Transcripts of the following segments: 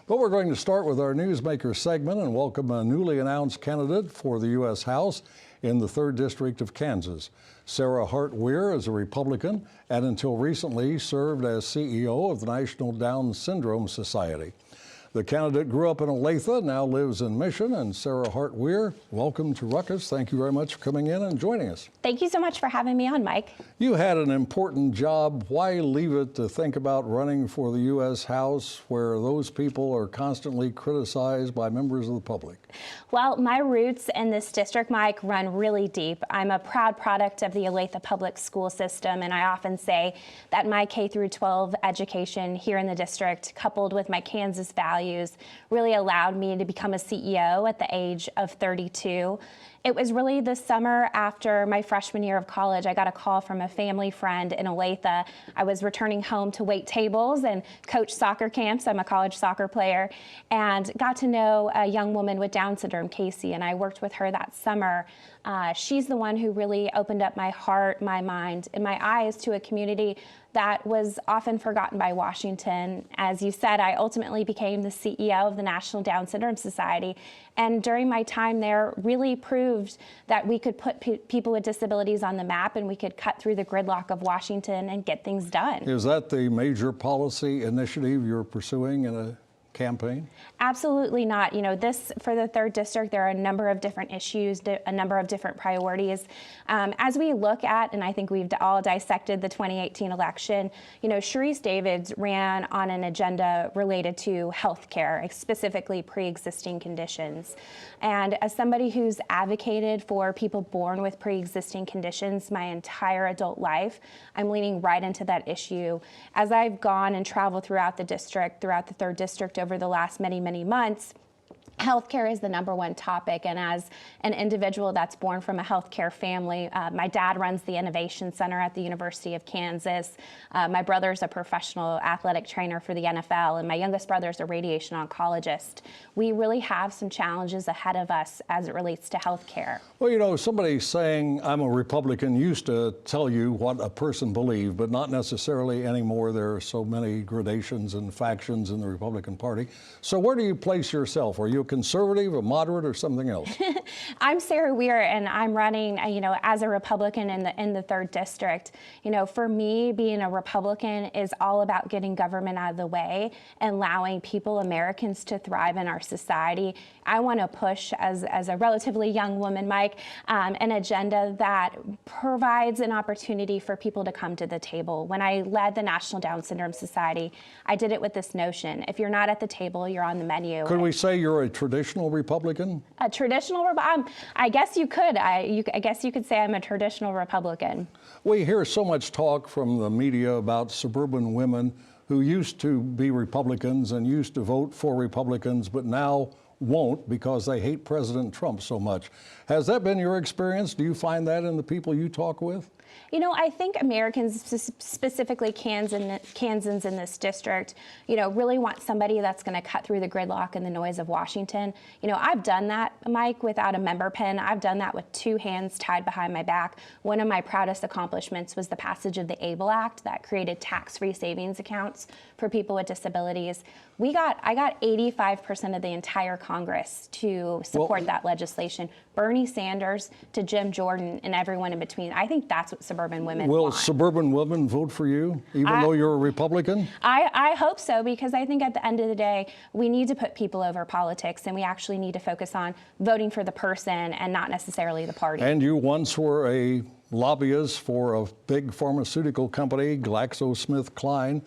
But we're going to start with our Newsmaker segment and welcome a newly announced candidate for the U.S. House in the 3rd District of Kansas. Sarah Hart Weir is a Republican and until recently served as CEO of the National Down Syndrome Society. The candidate grew up in Olathe, now lives in Mission, and Sarah Hart Weir, welcome to Ruckus. Thank you very much for coming in and joining us. Thank you so much for having me on, Mike. You had an important job. Why leave it to think about running for the U.S. House where those people are constantly criticized by members of the public? Well, my roots in this district, Mike, run really deep. I'm a proud product of the Olathe public school system, and I often say that my K through 12 education here in the district, coupled with my Kansas values, really allowed me to become a CEO at the age of 32. It was really the summer after my freshman year of college. I got a call from a family friend in Olathe. I was returning home to wait tables and coach soccer camps. I'm a college soccer player, and got to know a young woman with Down syndrome, Casey, and I worked with her that summer. She's the one who really opened up my heart, my mind, and my eyes to a community that was often forgotten by Washington. As you said, I ultimately became the CEO of the National Down Syndrome Society, and during my time there really proved that we could put people with disabilities on the map and we could cut through the gridlock of Washington and get things done. Is that the major policy initiative you're pursuing in a campaign? Absolutely not. You know, for the 3rd District, there are a number of different issues, a number of different priorities. As we look at, and I think we've all dissected the 2018 election, you know, Sharice Davids ran on an agenda related to health care, specifically pre-existing conditions. And as somebody who's advocated for people born with pre-existing conditions my entire adult life, I'm leaning right into that issue. As I've gone and traveled throughout the district, throughout the 3rd District over the last many months, healthcare is the #1 topic, and as an individual that's born from a healthcare family, my dad runs the Innovation Center at the University of Kansas. My brother's a professional athletic trainer for the NFL, and my youngest brother's a radiation oncologist. We really have some challenges ahead of us as it relates to healthcare. Well, you know, somebody saying I'm a Republican used to tell you what a person believed, but not necessarily anymore. There are so many gradations and factions in the Republican Party. So where do you place yourself? Are you a conservative, a moderate, or something else? I'm Sarah Weir, and I'm running, you know, as a Republican in the 3rd District. You know, for me, being a Republican is all about getting government out of the way and allowing people, Americans, to thrive in our society. I want to push, as a relatively young woman, Mike, an agenda that provides an opportunity for people to come to the table. When I led the National Down Syndrome Society, I did it with this notion: if you're not at the table, you're on the menu. Could we say you're a traditional Republican? A traditional I guess you could. I guess you could say I'm a traditional Republican. We hear so much talk from the media about suburban women who used to be Republicans and used to vote for Republicans, but now won't because they hate President Trump so much. Has that been your experience? Do you find that in the people you talk with? You know, I think Americans, specifically Kansans in this district, you know, really want somebody that's going to cut through the gridlock and the noise of Washington. You know, I've done that, Mike, without a member pen. I've done that with 2 hands tied behind my back. One of my proudest accomplishments was the passage of the ABLE Act that created tax-free savings accounts for people with disabilities. I got 85% of the entire Congress to support that legislation. Bernie Sanders to Jim Jordan and everyone in between. I think that's what suburban women want. Will suburban women vote for you, even though you're a Republican? I hope so, because I think at the end of the day, we need to put people over politics, and we actually need to focus on voting for the person and not necessarily the party. And you once were a lobbyist for a big pharmaceutical company, GlaxoSmithKline.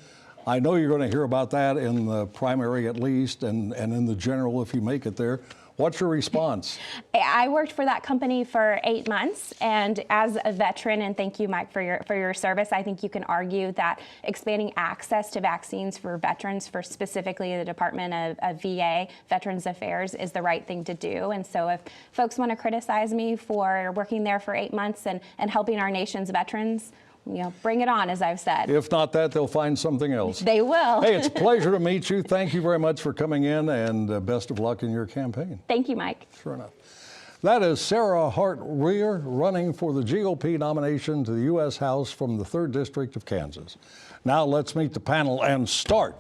I know you're going to hear about that in the primary at least, and in the general if you make it there. What's your response? I worked for that company for 8 months, and as a veteran, and thank you, Mike, for your service, I think you can argue that expanding access to vaccines for veterans, for specifically the Department of VA, Veterans Affairs, is the right thing to do. And so if folks want to criticize me for working there for 8 months and helping our nation's veterans, you know, bring it on, as I've said. If not that, they'll find something else. They will. Hey, it's a pleasure to meet you. Thank you very much for coming in, and best of luck in your campaign. Thank you, Mike. Sure enough. That is Sarah Hart Weir running for the GOP nomination to the U.S. House from the 3rd District of Kansas. Now let's meet the panel and start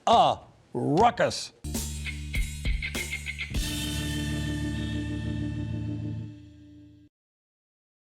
a ruckus.